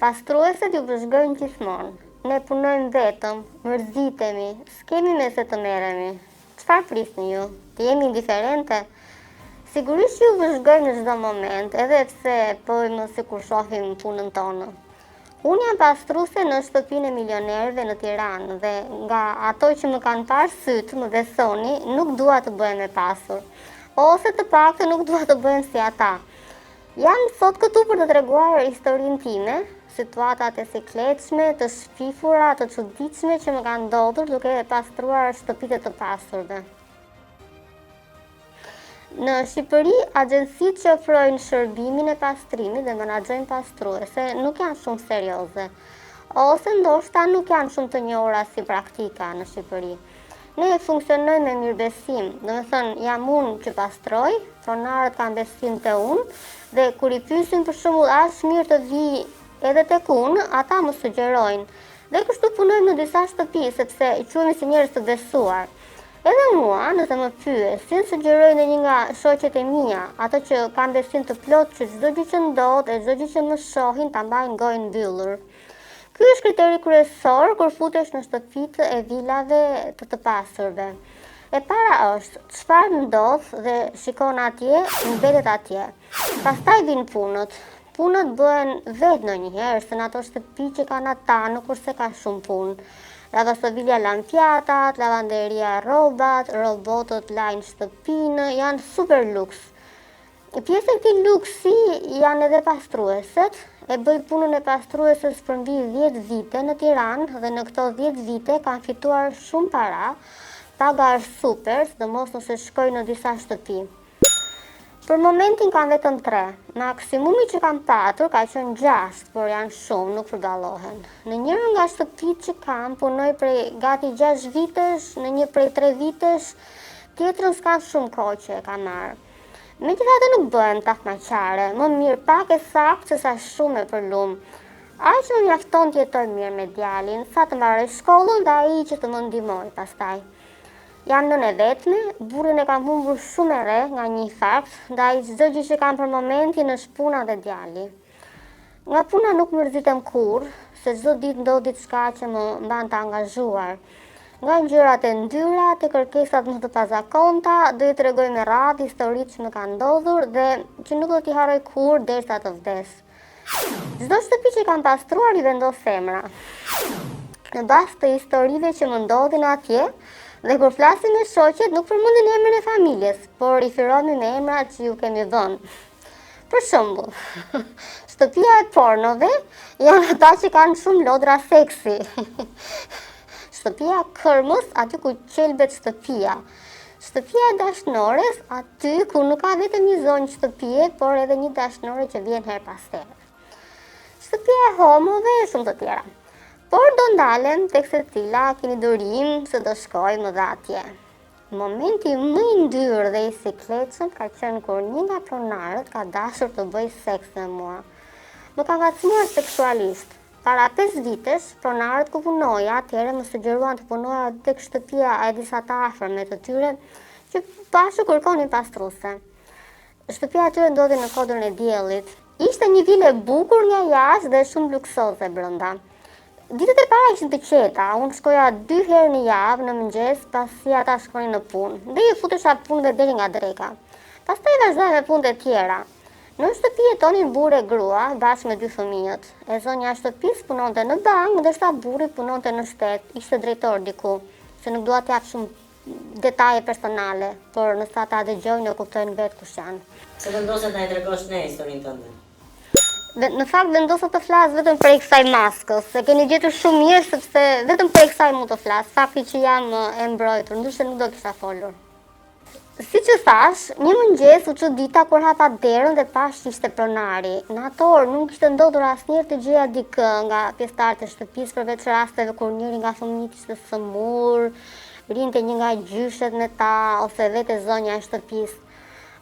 Pastrueset ju vëzhgojnë gjithmonë. Ne punojmë vetëm, mërzitemi, s'kemi me se të merremi. Çfarë prisni ju? Të jemi indiferente? Sigurisht ju vëzhgojmë në çdo moment, edhe pse bëjmë sikur shohim punën tonë. Unë jam pastruese në shtëpinë e milionerëve në Tiranë dhe nga ato që më kanë parë sytë më besoni, nuk dua të bëhem e pasur. Ose të paktën nuk dua të bëhem si ata. Jam sot këtu për të treguar historinë time, situatat e sikletshme, të shpifura, të çuditshme që më kanë ndodhur duke pastruar shtëpitë të pasurve. Në Shqipëri, agjencitë që ofrojnë shërbimin e pastrimit dhe menaxhojnë pastruese nuk janë shumë serioze, ose ndoshta nuk janë shumë të njohura si praktika në Shqipëri. Ne funksionojmë me mirëbesim, domethënë jam unë që pastroj, pronarët kanë besim te unë dhe kur i pyesim për shembull a është mirë të vi edhe tek unë, ata më sugjerojnë. Dhe kështu punojmë në disa shtëpi sepse i quhemi si njerëz të besuar. Edhe mua, nëse më pyesin, sugjeroj në një nga shoqet e mia, ato që kanë besim të plot që çdo gjë që ndodh e çdo gjë që më shohin ta mbajnë gojën mbyllur. Ky është kriteri kryesor kur futesh në shtëpitë e vilave të pasurve. E para është çfarë ndodh dhe shikon atje, mbetet atje. Pastaj vijnë punët. Punët bëhen vetë ndonjëherë, se në ato shtëpi që kanë ata, nuk kurse ka shumë punë. Lavastovilja lan pjatat, lavanderia rrobat, robotët lajnë shtëpinë, janë super luks. Pjesë e këtij luksi janë edhe pastrueset. E bëj punën e pastruesës për mbi 10 vite në Tiranë dhe në këto 10 vite kanë fituar shumë para, paga është super, sidomos nëse shkoj në disa shtëpi. Për momentin kam vetëm 3. Maksimumi që kam patur ka qenë 6, por janë shumë, nuk përballohen. Në njërin nga shtëpitë që kam, punoj prej gati 6 vitesh, në një prej 3 vitesh, tjetrën s'ka shumë kohë që e kam marrë. Megjithatë nuk bëhem takmaqare, më mirë pak e saktë se sa shumë e përlum. Ai që më mjafton të jetoj mirë me djalin, sa të mbaroj shkollën dhe ai që të më ndihmoj pastaj. Jam nënë e vetme, burrin e kam humbur shumë e re nga një infarkt, ndaj çdo gjë që kam për momentin është puna dhe djali. Nga puna nuk mërzitem kurrë, se çdo ditë ndodh diçka që më mban të angazhuar. Nga ngjyrat e ndyra te kërkesat më të pazakonta, do i tregoj me radhë historitë që më kanë ndodhur dhe që nuk do t'i harroj kurrë derisa të vdes. Çdo shtëpi që kam pastruar i vendos emra. Në bazë të historive që më ndodhin atje, dhe kur flasim me shoqet nuk përmendim emrin e familjes, por i firohemi me emrat që ju kemi dhënë. Për shembull, shtëpia e pornove janë ata që kanë shumë lodra seksi. Shtëpia kërmës, aty ku qelbet shtëpia. Shtëpia e dashnores, aty ku nuk ka vetëm një zonë shtëpie, por edhe një dashnore që vjen her pas here. Shtëpia e homove e shumë të tjera. Por do ndalem tek secila keni durim se do shkojmë edhe atje. Momenti më i ndyrë dhe i sikletshëm ka qenë kur një nga pronarët ka dashur të bëjë seks me mua. Më ka ngacmuar seksualisht. Para 5 vitesh, pronarët ku punoja, atëherë më sugjeruan të punoja tek shtëpia e disa të afërme të tyre, që bashkë kërkonin pastruese. Shtëpia e tyre ndodhi në kodrën e diellit. Ishte një vilë e bukur nga jashtë dhe shumë luksoze brenda. Ditët e para ishin të qeta, unë shkoja 2 herë në javë në mëngjes, pasi ata shkonin në punë. Dhe i futesha punëve deri nga dreka. Pastaj vazhdoj me punët e tjera. Në shtëpi jetonin burrë e grua bashkë me 2 fëmijët. E zonja e shtëpisë punonte në bankë, ndërsa burri punonte në shtet, ishte drejtor diku, se nuk dua të jap shumë detaje personale, por nëse ata dëgjojnë e kuptojnë vetë kush janë. Se vendose ta i tregosh ne historinë tënde? Në fakt vendosa të flas vetëm për kësaj maskës, se keni gjetur shumë mirë sepse vetëm për kësaj mund të flas, fakti që jam e mbrojtur, ndyshe nuk do kisha folur. Si që thash, një mëngjes u çudita kur hapa derën dhe pash që ishte pronari. Në ato orë nuk ishte ndodhur asnjëherë të gjeja dikë nga pjesëtarët e shtëpisë përveç rasteve kur njëri nga fëmijët ishte sëmur, rinte një nga gjyshet me ta ose vetë zonja e shtëpisë.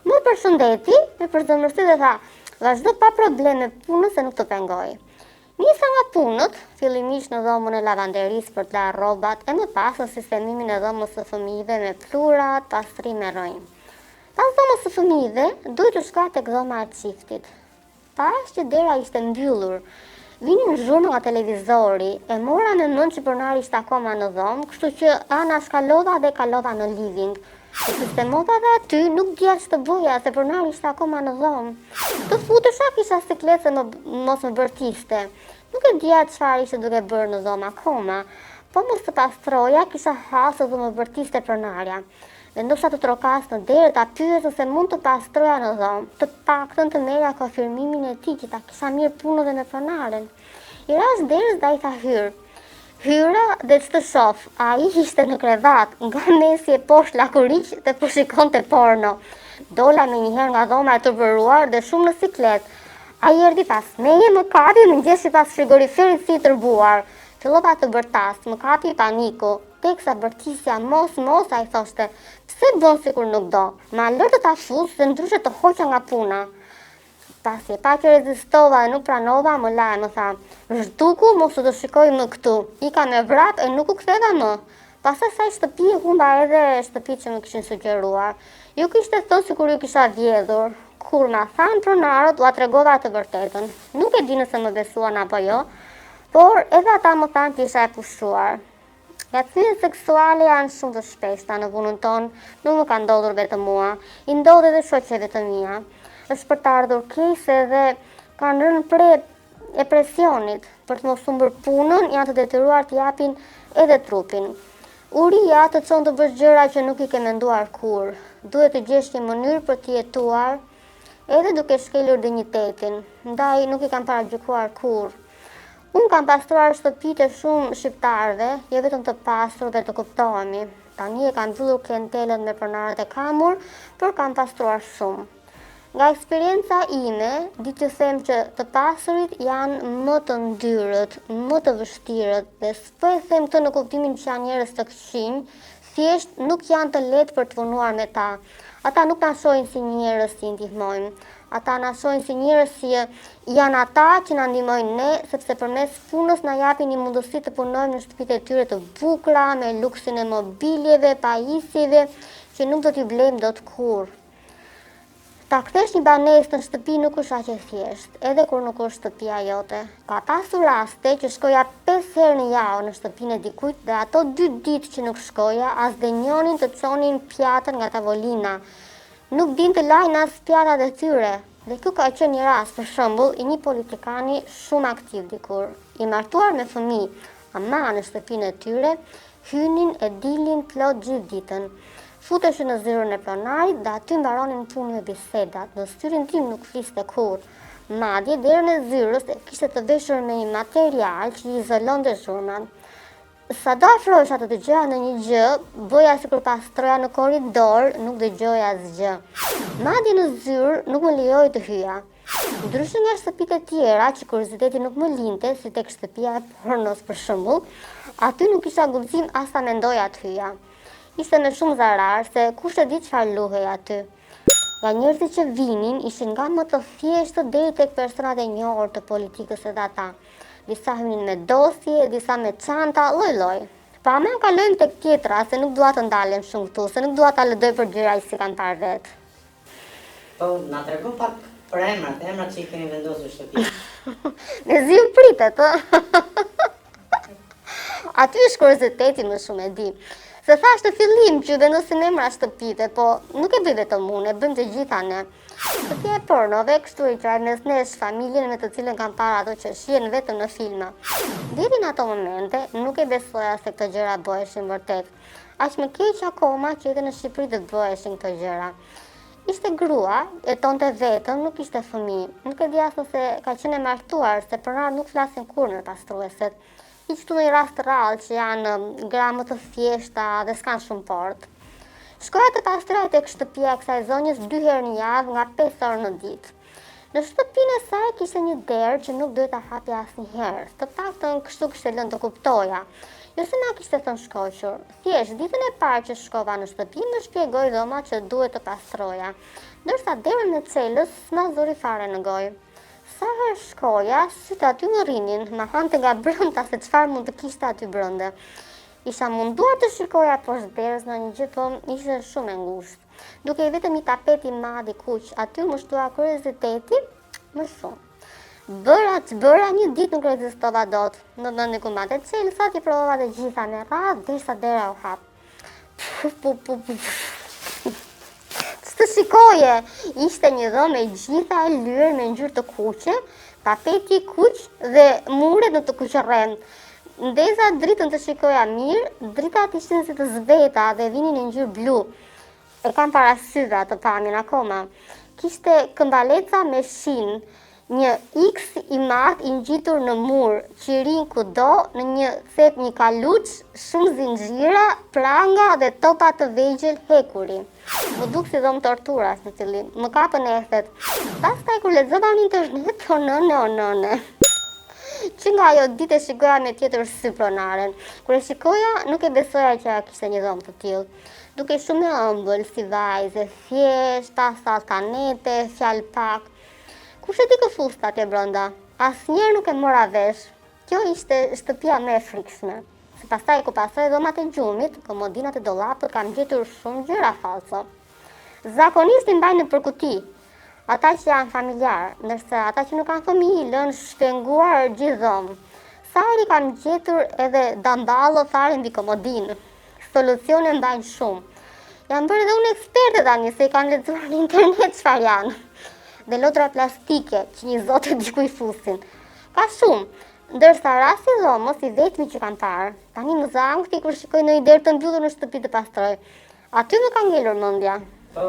Më përshëndeti, me përzemërsi dhe tha, vazhdo pa probleme punës se nuk të pengoj. Nisa nga punët, fillimisht në dhomën e lavanderisë për të larë rrobat e më pas në sistemimin e dhomës së fëmijëve me plurat, pastrim me rrojnë. Pas dhomës së fëmijëve, duhet të shkoja tek dhoma e çiftit. Pash që dera ishte mbyllur. Vinin zhurmë nga televizori, e mora në mend që pronari ishte akoma në dhomë, kështu që ana shkalova dhe kalova në living. E sistemova dhe aty, nuk dija që të bëja, se pronari ishte akoma në dhomë. Të futesha kisha siklet se mos më vërtiste. Nuk e dija çfarë ishte duke bërë në dhomë akoma, po mos të pastroja, kisha hasë dhe më vërtiste pronarja. Vendosha të trokas në derë, ta pyesa se mund të pastroja në dhomë, të paktën të merja konfirmimin e tij që ta kisha mirë punën dhe me pronaren. I ras derës dhe ai tha hyrë. Hyra dhe që të shof, ai ishte në krevat, nga mesi e poshtë lakuriq dhe po shikonte porno. Dola me njëherë nga dhoma e të vëruar dhe shumë në siklet. Ai erdhi pas meje, më kapi, më ngjeshi pas frigoriferit si i tërbuar. Fillova të bërtas, më kapi paniku. Teksa bërtisja mos, ai thoshte, pse bën sikur nuk do, ma lër të ta fus se ndryshe të hoqa nga puna. Pasi e pa që rezistova e nuk pranova, më la e më tha, zhduku mos të shikoj më këtu, ika me vrap e nuk u ktheva më. Pastaj sa shtëpi e humba edhe shtëpi që më kishin sugjeruar. Ju kishte thënë sikur ju kisha vjedhur. Kur ma thanë pronarët, ua tregova të vërtetën. Nuk e di nëse më besuan apo jo, por edhe ata më thanë që isha e pushuar. Ngacmimet seksuale janë shumë të shpeshta në punën tonë, nuk më ka ndodhur vetëm mua, i ndodh edhe shoqeve të mia. Është për të ardhur keq se edhe kanë rënë pre e presionit, për të mos humbur punën, janë të detyruar të japin edhe trupin. Uria të çon të bësh gjëra që nuk i ke menduar kur. Duhet të gjesh një mënyrë për të jetuar, edhe duke shkelur dinjitetin. Ndaj nuk i kam paragjykuar kur. Unë kam pastruar shtëpitë e shumë shqiptarëve, jo vetëm të pastrurve të kuptohemi. Tani e kam mbyllur klientelën me pronarët e kamur, por kam pastruar shumë. Nga eksperienca ime, di të them që të pasurit janë më të ndyrët, më të vështirët, dhe s'po e them këtë në kuptimin që janë njerëz të këqij, thjesht nuk janë të lehtë për të punuar me ta. Ata nuk na shohin si njerëz që i ndihmojmë. Ata na shohin si njerëz si janë ata që na ndihmojnë ne, sepse përmes punës na japin një mundësi të punojmë në shtëpitë e tyre të bukura, me luksin e mobiljeve, pajisjeve, që nuk do t'i blejmë dot kurrë. Ta kthesh një banesë në shtëpi nuk është aq e thjeshtë, edhe kur nuk është shtëpia jote. Ka pasur raste që shkoja 5 herë në javë në shtëpinë e dikujt dhe ato 2 ditë që nuk shkoja, as denjonin të çonin pjatën nga tavolina. Nuk din të lajnë as pjatat e tyre. Dhe kjo ka qenë një rast, për shembull, i një politikani shumë aktiv dikur, i martuar me fëmijë, ama në shtëpinë e tyre, hynin e dilin plot gjithë ditën. Futeshin në zyrën e pronarit dhe aty mbaronin punën me bisedat. Në styrin tim nuk fliste kurrë. Madje derën e zyrës e kishte të veshur me një material që i izolonte zhurmën. Sado afrohesha të dëgjoja në një gjë, bëja sikur pastroja në korridor, nuk dëgjoja asgjë. Madje në zyrë nuk më lejoi të hyja. Ndryshe nga shtëpitë e tjera, që kurioziteti nuk më linte, si tek shtëpia e pornos për shembull, aty nuk kisha guxim as ta mendoja të hyja. Ishte me shumë zarar, se kush e di çfarë luhej aty. Nga njerëzit që vinin, ishin nga më të thjeshtë deri tek personat e njohur të politikës edhe ata. Disa hynin me dosje, disa me çanta, lloj-lloj. Pa më kalojmë tek tjetra, se nuk dua të ndalem shumë këtu, se nuk dua ta lëdoj për gjëra që kanë parë vet. Po, na tregon pak për emrat që i keni vendosur shtëpi. Me zi u pritet, Aty është kurioziteti më shumë e di. Se thash në fillim që vendosim emra shtëpitë, po nuk e bëj vetëm unë, e bëjmë të gjitha ne. Shtëpia e pornove, kështu i qaj mes nesh familjen me të cilën kam parë ato që shihen vetëm në filma. Deri në ato momente, nuk e besoja se këto gjëra bëheshin vërtet. Aq më keq akoma që edhe në Shqipëri të bëheshin këto gjëra. Ishte grua, jetonte vetëm, nuk ishte fëmijë. Nuk e di as nëse ka qenë e martuar, se pronarët nuk flasin kurrë me pastrueset. I qëtu në i rast rallë që janë gra më të thjeshta dhe s'kan shumë port. Shkoja të pastroja tek shtëpia e kësaj zonjës 2 herë në javë nga 5 orë në ditë. Në shtëpinë e saj kishte një derë që nuk duhet ta hapja asnjëherë. Të paktën kështu kishte lënë të kuptoja. Jo se na kishte thënë shkoqur. Thjesht ditën e parë që shkova në shtëpi më shpjegoi dhoma që duhet të pastroja. Ndërsa derën e celës s'ma zuri fare në gojë. Sa herë shkoja, sytë aty më rrinin, ma hante nga brënda se çfarë mund të kishte aty brënda. Isha munduar të shikoja poshtë derës në një gjë, po ishte shumë e ngushtë. Duke vetëm një tapet i madh i kuq, aty më shtua kurioziteti më shumë. Bëra një ditë nuk rezistova dot. Në një kumate qelë, sa ti provova të gjitha me radhë, derisa dera u hap. Të shikoje, ishte një dhomë e gjitha e lyrë me ngjyrë të kuqe, tapeti kuq dhe muret në të kuqërrend. Ndeza dritën të shikoja mirë, dritat ishin si të zbeta dhe vinin në ngjyrë blu. E kam parasysh atë pamjen akoma. Kishte këmbaleca me shinë, një X i madh i ngjitur në mur, qirin kudo, në një cep një kaluç, shumë zinxhira, pranga dhe topa të vegjël hekuri. Më duk si dhomë torturas në fillim, më kapën ethet. Pastaj kur lexova në internet, o nëne. Që nga ajo ditë e shikoja me tjetër sy pronaren. Kur e shikoja, nuk e besoja që kishte një dhomë të tillë. Duke shumë e ëmbël, si vajze, thjesht, pa saltanete, fjalë pak. Kush e di kë fusta atje brenda? Asnjëherë nuk e mora vesh. Kjo ishte shtëpia më e frikshme. Se pastaj ku pasoi dhomat e gjumit, komodinat e dollapit, kam gjetur shumë gjëra falso. Zakonisht i mbajnë në përkuti. Ata që janë familjar, ndërsa ata që nuk kanë fëmijë lënë shpenguar gjithë dhomë. Sa herë kam gjetur edhe damballo fare mbi komodinë. Solucione mbajnë shumë. Jam bërë edhe unë eksperte tani, se i kam lexuar në internet çfarë janë. Dhe lotra plastike që një zotë diku i fusin. Ka shumë, ndërsa rasti i dhomës i vetmi që kam parë. Tani më zangti kur shikoj në i derë të mbyllur në shtëpi të pastroj. Aty më ka ngelur mendja. Po,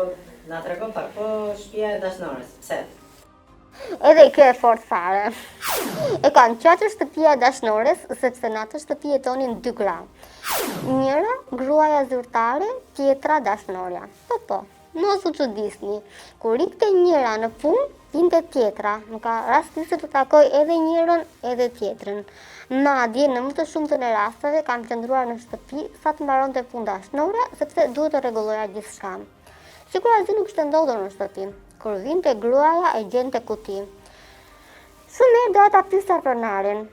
na tregon pak, po shtëpia e dashnores, pse? Edhe kjo e fort fare. E kam quajtur shtëpia e dashnores sepse në atë shtëpi jetonin 2 gra. Njëra gruaja zyrtare, tjetra dashnorja. Po, mos u çudisni. Kur ikte njëra në punë, vinte tjetra. Më ka rastisur të takoj edhe njërën edhe tjetrën. Madje në më të shumtën e rasteve kam qëndruar në shtëpi sa të mbaronte punë dashnora, sepse duhet të rregulloja gjithçka. Sikur asgjë nuk ishte ndodhur në shtëpi. Kur vinte gruaja e gjente kuti. Shumë herë doja ta pyesja pronarin.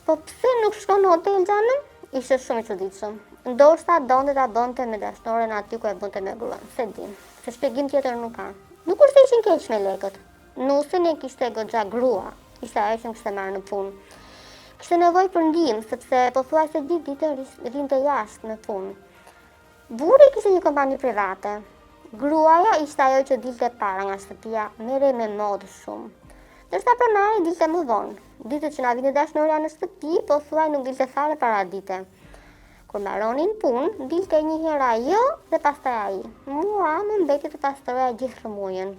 Po pse nuk shkon në hotel xhanëm? Ishte shumë i çuditshëm. Ndoshta donte ta bënte me dashnoren aty ku e bënte me gruan. Se di, se shpjegim tjetër nuk ka. Nuk është se ishin keq me lekët. Nusin e kishte goxha grua. Ishte ajo që më kishte marrë në punë. Kishte nevojë për ndihmë sepse pothuajse ditë rinte jashtë me punë. Burri kishte një kompani private. Gruaja ishte ajo që dilte para nga shtëpia, merrej me modë shumë. Ndërsa pronari dilte më vonë. Ditët që na vinte dashnorja në shtëpi, pothuaj nuk dilte fare para dite. Kur mbaronin punë, dilte një herë ajo dhe pastaj ai. Mua më mbeti të pastroja gjithë rrëmujën.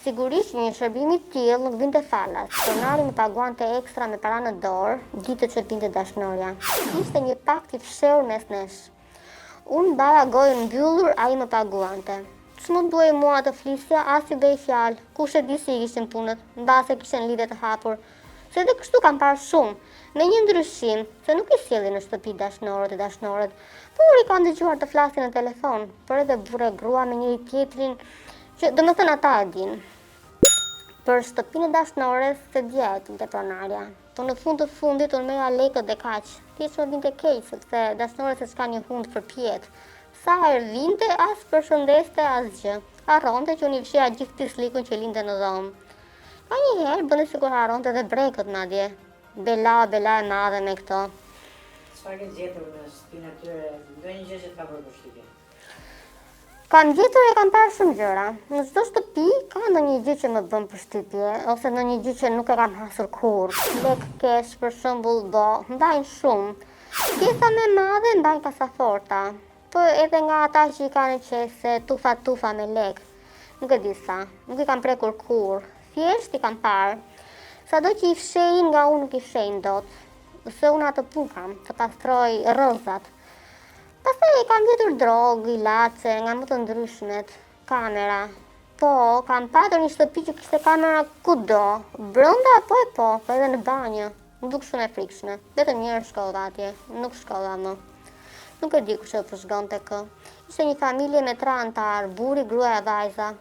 Sigurisht një shërbim i tillë nuk vinte falas. Pronari më paguante ekstra me para në dorë, ditët që vinte dashnorja. Ishte një pakt i fshehur mes nesh. Unë baja gojën mbyllur, ai më paguante. S'më duhej mua të flisja, as i bëj fjalë. Kush e di si i kishin punët, mbase kishin lidhje të hapur. Se edhe kështu kam parë shumë, me një ndryshim, se nuk i sjellin në shtëpi dashnorët, por i kanë dëgjuar të flasin në telefon, por edhe burrë e grua me njëri tjetrin, që domethënë ata e din. Për shtëpinë e dashnores se djetë te pronarja. Po në fund të fundit unë merra lekët dhe kaq. Thjesht më vinte keq sepse dashnore se s'ka një hund për pjetë. Sa herë vinte, as përshëndeste asgjë. Harronte që unë i fshija gjithë pislikun që linte në dhomë. Ka një herë bënë sikur harronte edhe brekët madje. Bela e madhe me këto. Çfarë ke gjetur në shtëpinë e tyre? Ndonjë gjë që të ka bërë përshtypje? Kam gjetur e kam parë shumë gjëra. Në çdo shtëpi ka ndonjë gjë që më bën përshtypje, ose ndonjë gjë që nuk e kam hasur kurrë. Lek kesh për shembull, mbajnë shumë. Pjesa më e madhe mbajnë kasaforta. Po edhe nga ata që i kanë qese, tufa me lek. Nuk e di sa, nuk i kam prekur kurrë. Thjesht i kam parë. Sado që i fshehin nga unë nuk i fshehin dot. Se unë atë kam, të pastroj rrozat. Pastaj kam gjetur drogë, ilaçe, nga më të ndryshmet, kamera. Po, kam patur një shtëpi që kishte kamera kudo. Brenda po edhe në banjë. Më duk shumë e frikshme. Vetëm një herë shkova atje, nuk shkova më. Nuk e di kush e përshgonte kë. Ishte një familje me 3 antar, burri, gruaja e vajza.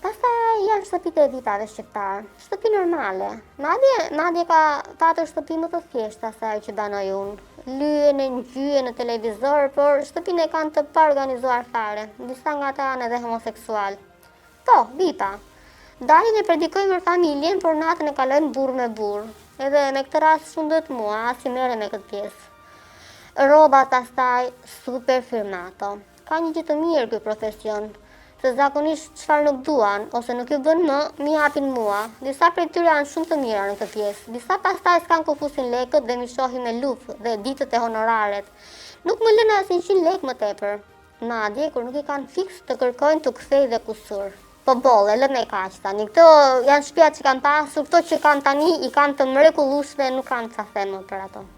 Pastaj janë shtëpitë e vitave shqiptar, shtëpi normale. Madje ka patur shtëpi më të thjeshta se ajo që banoj unë. Lyhen e ngjyhen në televizor, por shtëpinë e kanë të paorganizuar fare. Disa nga ata janë edhe homoseksual. Po, vipa. Dalin e predikojnë për familjen, por natën e kalojnë burr me burr. Edhe në këtë rast shundët mua, as i merrem me këtë pjesë. Rrobat asaj super firmato. Ka një gjë të mirë ky profesion, se zakonisht çfarë nuk duan ose nuk ju bën më, mi japin mua. Disa prej tyre janë shumë të mira në këtë pjesë. Disa pastaj s'kan ku fusin lekët dhe mi shohin me luftë dhe ditët e honoraret. Nuk më lënë as 100 lekë më tepër. Madje kur nuk i kanë fiks të kërkojnë të kthej dhe kusur. Po bolle, lëmë e kaq tani. Këto janë shtëpiat që kanë pasur, këto që kanë tani i kanë të mrekullueshme, nuk kanë çfarë them më për ato.